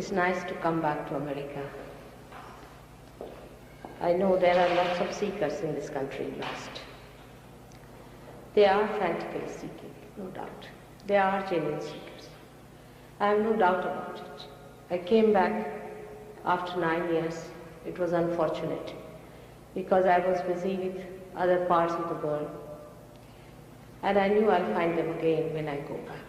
is nice to come back to America. I know there are lots of seekers in this country lost. They are frantically seeking, no doubt. They are genuine seekers. I have no doubt about it. I came back after 9 years. It was unfortunate because I was busy with other parts of the world. And I knew I'll find them again when I go back.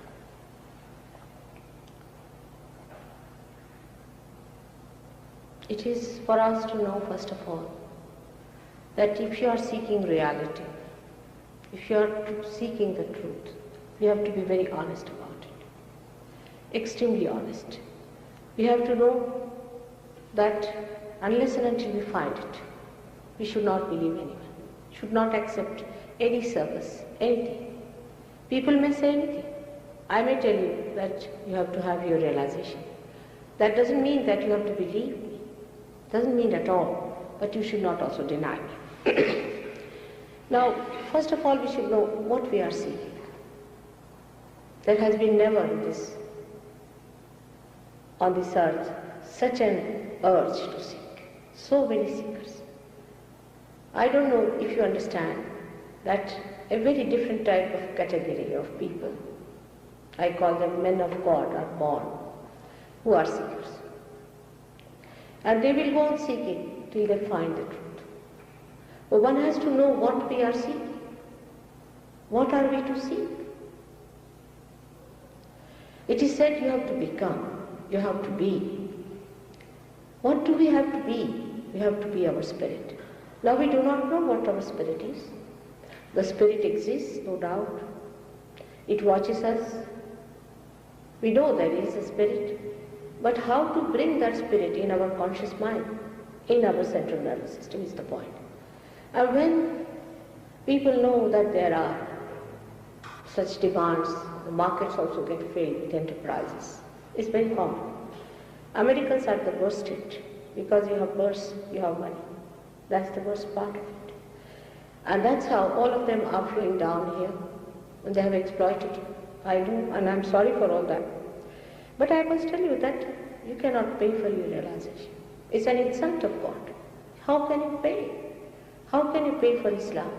It is for us to know, first of all, that if you are seeking reality, if you are seeking the truth, you have to be very honest about it. Extremely honest. We have to know that unless and until we find it, we should not believe anyone, should not accept any service, anything. People may say anything. I may tell you that you have to have your realization. That doesn't mean that you have to believe me. Doesn't mean at all, but you should not also deny me. Now, first of all, we should know what we are seeking. There has been never on this earth such an urge to seek. So many seekers. I don't know if you understand that a very different type of category of people, I call them men of God, are born, who are seekers. And they will go on seeking till they find the truth. But one has to know what we are seeking. What are we to seek? It is said you have to become, you have to be. What do we have to be? We have to be our spirit. Now we do not know what our spirit is. The spirit exists, no doubt. It watches us. We know there is a spirit. But how to bring that spirit in our conscious mind, in our central nervous system is the point. And when people know that there are such demands, the markets also get filled with enterprises. It's very common. Americans are the worst hit because you have births, you have money. That's the worst part of it. And that's how all of them are flowing down here, and they have exploited you. I do, and I'm sorry for all that. But I must tell you that you cannot pay for your realization. It's an insult of God. How can you pay? How can you pay for Islam?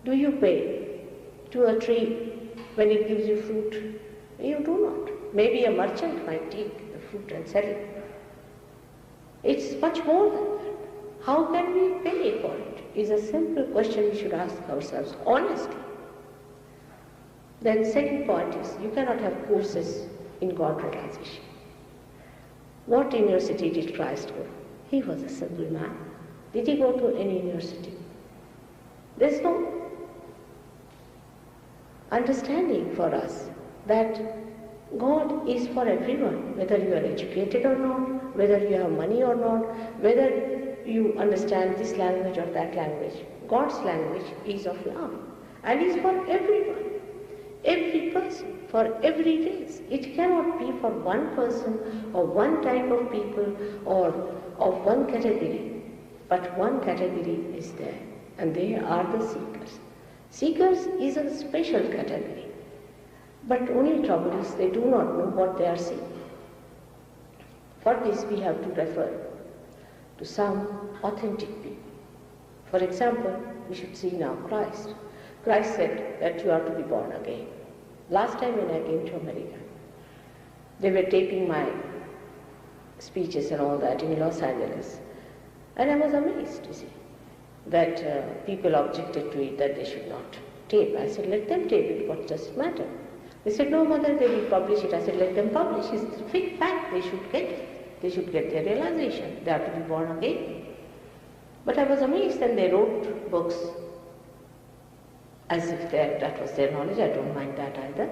Do you pay to a tree when it gives you fruit? You do not. Maybe a merchant might take the fruit and sell it. It's much more than that. How can we pay for it? Is a simple question we should ask ourselves honestly. Then second point is, you cannot have courses in God realization. What university did Christ go? He was a simple man. Did he go to any university? There's no understanding for us that God is for everyone, whether you are educated or not, whether you have money or not, whether you understand this language or that language. God's language is of love and is for everyone. Every person, for every race. It cannot be for one person or one type of people or of one category. But one category is there, and they are the seekers. Seekers is a special category. But only trouble is they do not know what they are seeking. For this we have to refer to some authentic people. For example, we should see now Christ. Christ said that you are to be born again. Last time when I came to America, they were taping my speeches and all that in Los Angeles. And I was amazed to see that people objected to it, that they should not tape. I said, let them tape it, what does it matter? They said, no mother, they will publish it. I said, let them publish. It's a big fact, they should get it. They should get their realization. They are to be born again. But I was amazed, and they wrote books as if that was their knowledge. I don't mind that either.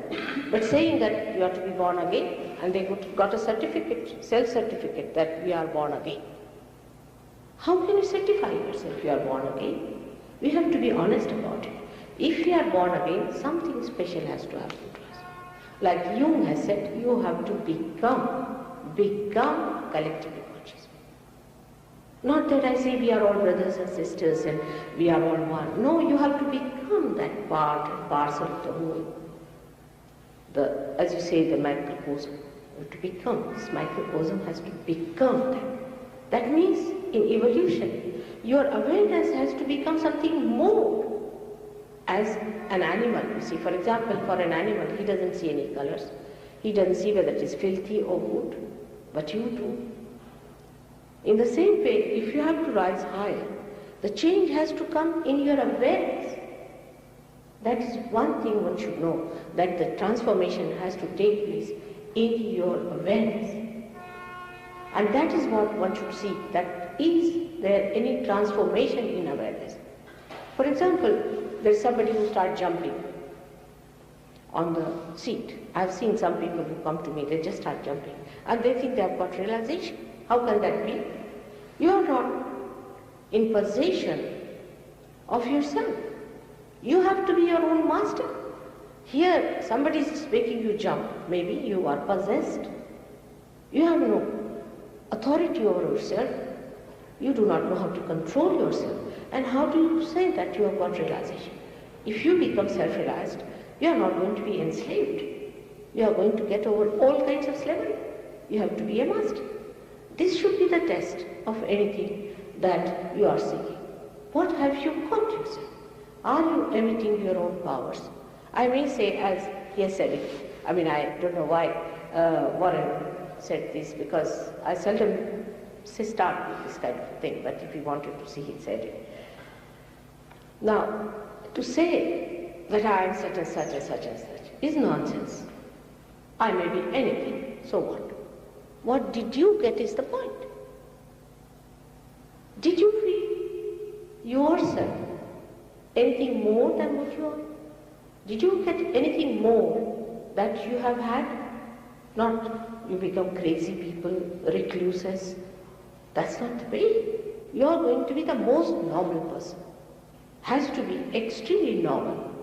But saying that you are to be born again, and they got a certificate, self-certificate, that we are born again. How can you certify yourself you are born again? We have to be honest about it. If we are born again, something special has to happen to us. Like Jung has said, you have to become collectively conscious. Not that I say we are all brothers and sisters and we are all one. No, you have to become that part and parcel of the whole. As you say, the microcosm. To become, this microcosm has to become that. That means in evolution, your awareness has to become something more as an animal. You see, for example, for an animal, he doesn't see any colors. He doesn't see whether it is filthy or good, but you do. In the same way, if you have to rise higher, the change has to come in your awareness. That is one thing one should know, that the transformation has to take place in your awareness. And that is what one should see, that is there any transformation in awareness. For example, there is somebody who starts jumping on the seat. I have seen some people who come to me, they just start jumping and they think they have got realization. How can that be? You are not in possession of yourself. You have to be your own master. Here, somebody is making you jump. Maybe you are possessed. You have no authority over yourself. You do not know how to control yourself. And how do you say that you have got realization? If you become self-realized, you are not going to be enslaved. You are going to get over all kinds of slavery. You have to be a master. This should be the test of anything that you are seeking. What have you got yourself? Are you emitting your own powers? I may say, as he has said it, I mean, I don't know why Warren said this, because I seldom start with this kind of thing, but if he wanted to see, he said it. Now, to say that I am such and such and such and such is nonsense. I may be anything, so what? What did you get is the point. Did you feel yourself anything more than what you are? Did you get anything more that you have had? Not you become crazy people, recluses. That's not the way. You are going to be the most normal person. Has to be extremely normal.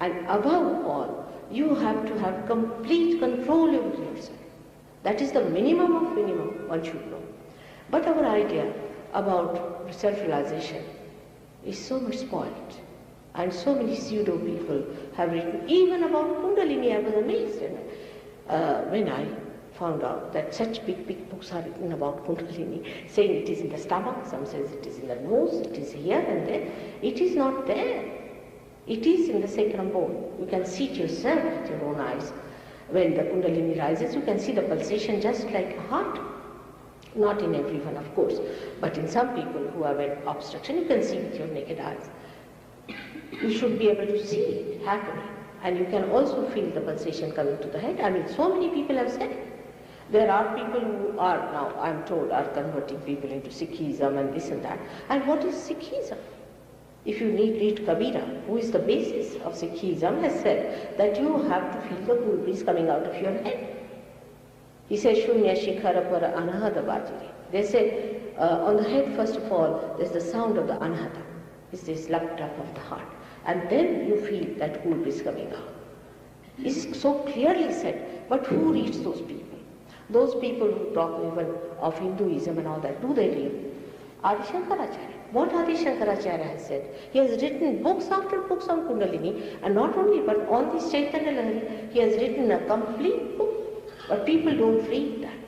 And above all, you have to have complete control over yourself. That is the minimum of minimum one should know. But our idea about self-realization is so much spoiled. And so many pseudo people have written, even about Kundalini. I was amazed when I found out that such big books are written about Kundalini, saying it is in the stomach, some says it is in the nose, it is here and there. It is not there. It is in the sacrum bone. You can see it yourself with your own eyes. When the Kundalini rises, you can see the pulsation just like a heart. Not in everyone, of course, but in some people who have an obstruction, you can see with your naked eyes. You should be able to see it happening. And you can also feel the pulsation coming to the head. I mean, so many people have said it. There are people who are now, I am told, are converting people into Sikhism and this and that. And what is Sikhism? If you read Kabira, who is the basis of Sikhism, has said that you have to feel the cool breeze coming out of your head. He says, Shunya Shikhara Para Anahata Bajiri. They say, on the head, first of all, there's the sound of the Anahata. It's this lap-tap of the heart. And then you feel that cool breeze coming out. It's so clearly said. But who reads those people? Those people who talk even of Hinduism and all that, do they read? Adi Shankaracharya. What Adi Shankaracharya has said? He has written books after books on Kundalini, and not only, but on this Chaitanya Lahari, he has written a complete book. But people don't read that.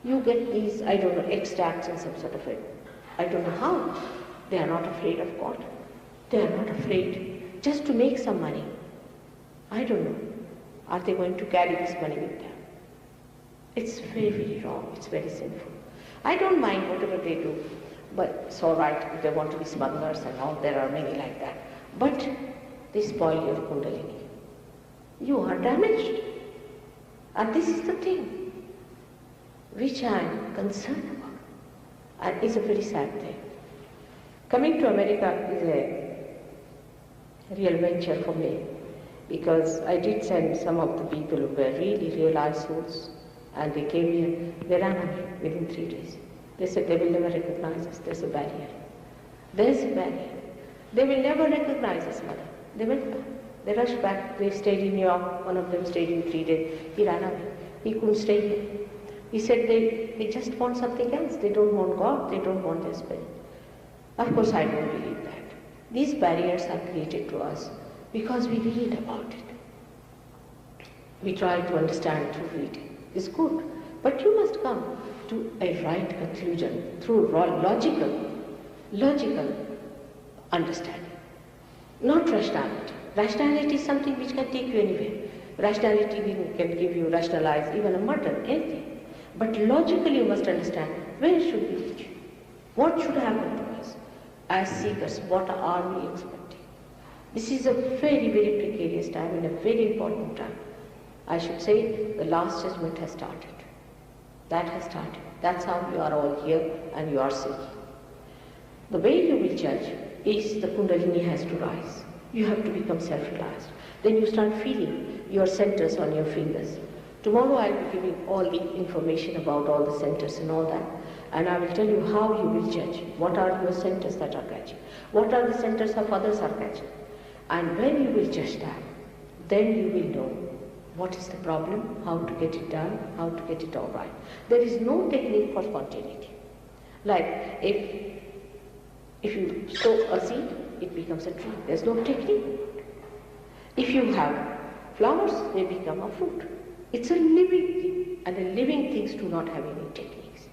You get these, I don't know, extracts and some sort of it. I don't know how. They are not afraid of God. They are not afraid just to make some money. I don't know. Are they going to carry this money with them? It's very, very wrong. It's very sinful. I don't mind whatever they do, but it's all right if they want to be smugglers and all. There are many like that. But they spoil your Kundalini. You are damaged. And this is the thing which I am concerned about. And it's a very sad thing. Coming to America is a real venture for me, because I did send some of the people who were really realized souls, and they came here. They ran away within 3 days. They said they will never recognize us. There's a barrier. There's a barrier. They will never recognize us, Mother. They went back. They rushed back. They stayed in New York. One of them stayed in 3 days. He ran away. He couldn't stay here. He said they just want something else. They don't want God. They don't want their spirit. Of course, I don't believe that. These barriers are created to us because we read about it. We try to understand through reading. is good. But you must come to a right conclusion through logical understanding, not rationality. Rationality is something which can take you anywhere. Rationality can give you, rationalize even a murder, anything. But logically you must understand, where should we reach? What should happen to us? As seekers, what are we expecting? This is a very, very precarious time and a very important time. I should say the last judgment has started. That has started. That's how you are all here and you are seeking. The way you will judge is the Kundalini has to rise. You have to become self-realized. Then you start feeling your centers on your fingers. Tomorrow I will be giving all the information about all the centers and all that. And I will tell you how you will judge. What are your centers that are catching? What are the centers of others are catching? And when you will judge that, then you will know what is the problem, how to get it done, how to get it all right. There is no technique for spontaneity. Like if you sow a seed, it becomes a tree. There's no technique. If you have flowers, they become a fruit. It's a living thing, and the living things do not have any techniques.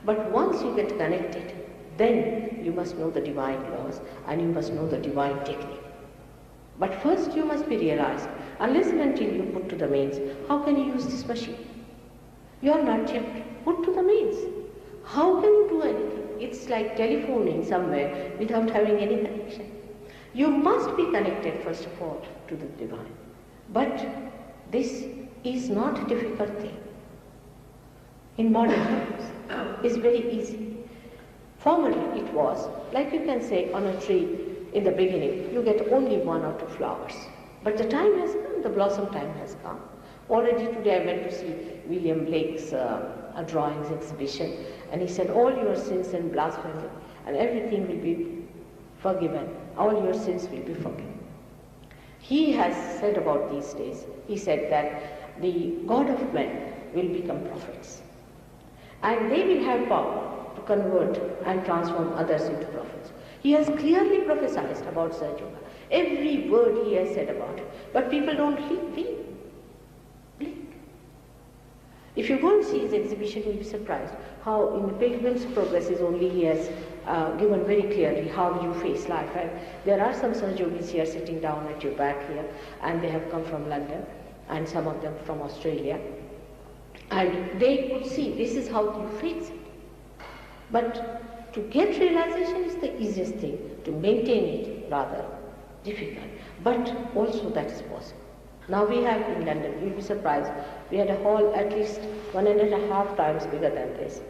But once you get connected, then you must know the divine laws and you must know the divine technique. But first you must be realized, unless and until you put to the mains, how can you use this machine? You are not yet put to the mains. How can you do anything? It's like telephoning somewhere without having any connection. You must be connected first of all to the divine. But this is not a difficult thing. In modern times, it's very easy. Formerly it was, like you can say on a tree in the beginning, you get only one or two flowers. But the time has come, the blossom time has come. Already today I went to see William Blake's drawings exhibition, and he said all your sins and blasphemy and everything will be forgiven. All your sins will be forgiven. He has said about these days, he said that the God of men will become prophets. And they will have power to convert and transform others into prophets. He has clearly prophesied about Sahaja Yoga. Every word he has said about it. But people don't blink. If you go and see his exhibition, you'll be surprised how in the Pilgrim's Progresses only he has given very clearly how you face life. And there are some Sahaja Yogis here sitting down at your back here, and they have come from London, and some of them from Australia. And they could see this is how you face it. But to get realization is the easiest thing. To maintain it, rather difficult. But also that is possible. Now we have in London, you'll be surprised, we had a hall at least 1.5 times bigger than this.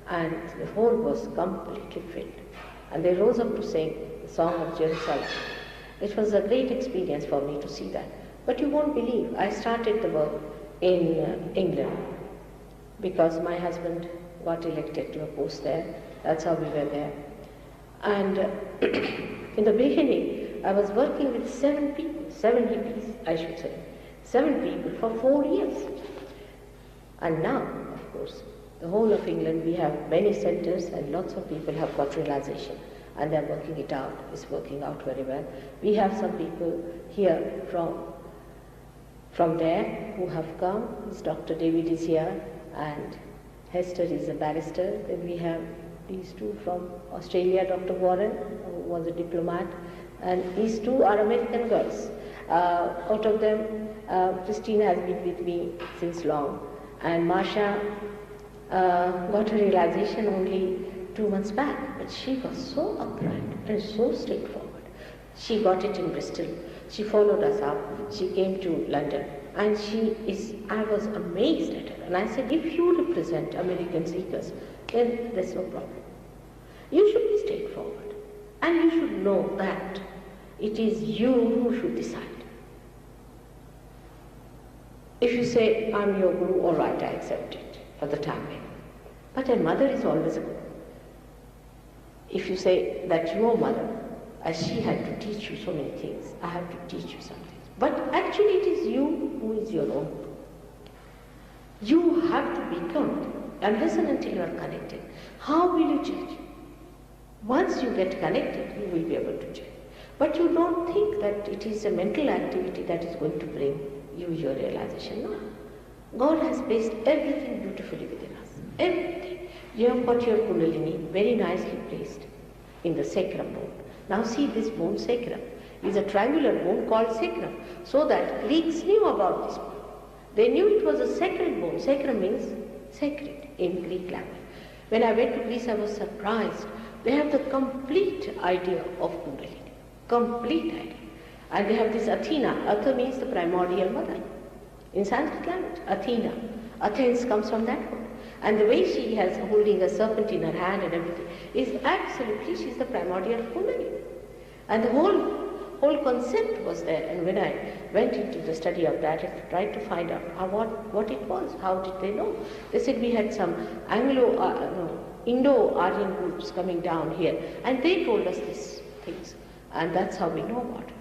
And the hall was completely filled. And they rose up to sing the song of Jerusalem. It was a great experience for me to see that. But you won't believe, I started the work in England because my husband got elected to a post there. That's how we were there. And in the beginning, I was working with 7 people, 7 hippies, I should say. 7 people for 4 years. And now, of course, the whole of England, we have many centers and lots of people have got realization. And they're working it out. It's working out very well. We have some people here from there who have come. Dr. David is here and Hester is a barrister. Then we have these 2 from Australia, Dr. Warren, who was a diplomat. And these 2 are American girls. Out of them, Christine has been with me since long. And Marsha got her realization only 2 months back. But she was so upright and so straightforward. She got it in Bristol. She followed us up. She came to London. And I was amazed at her. And I said, if you represent American seekers, then there's no problem. You should be straightforward. And you should know that it is you who should decide. If you say, I'm your guru, all right, I accept it for the time being. But a mother is always a guru. If you say that your mother, as she had to teach you so many things, I have to teach you some things. But actually it is you who is your own guru. You have to become, and listen until you are connected. How will you judge? Once you get connected, you will be able to judge. But you don't think that it is a mental activity that is going to bring you your realization. No. God has placed everything beautifully within us. Everything. You have got your Kundalini very nicely placed in the sacrum bone. Now see this bone, sacrum, is a triangular bone called sacrum. So that Greeks knew about this bone. They knew it was a sacred bone. Sacrum means sacred in Greek language. When I went to Greece, I was surprised. They have the complete idea of Kundalini. Complete idea. And they have this Athena. Atha means the primordial mother. In Sanskrit language, Athena. Athens comes from that word. And the way she has holding a serpent in her hand and everything is absolutely, she's the primordial Kundalini. And the whole concept was there. And when I went into the study of that, I tried to find out what it was. How did they know? They said we had some Indo-Aryan groups coming down here, and they told us these things. And that's how we know about it.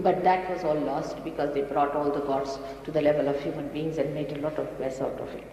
But that was all lost because they brought all the gods to the level of human beings and made a lot of mess out of it.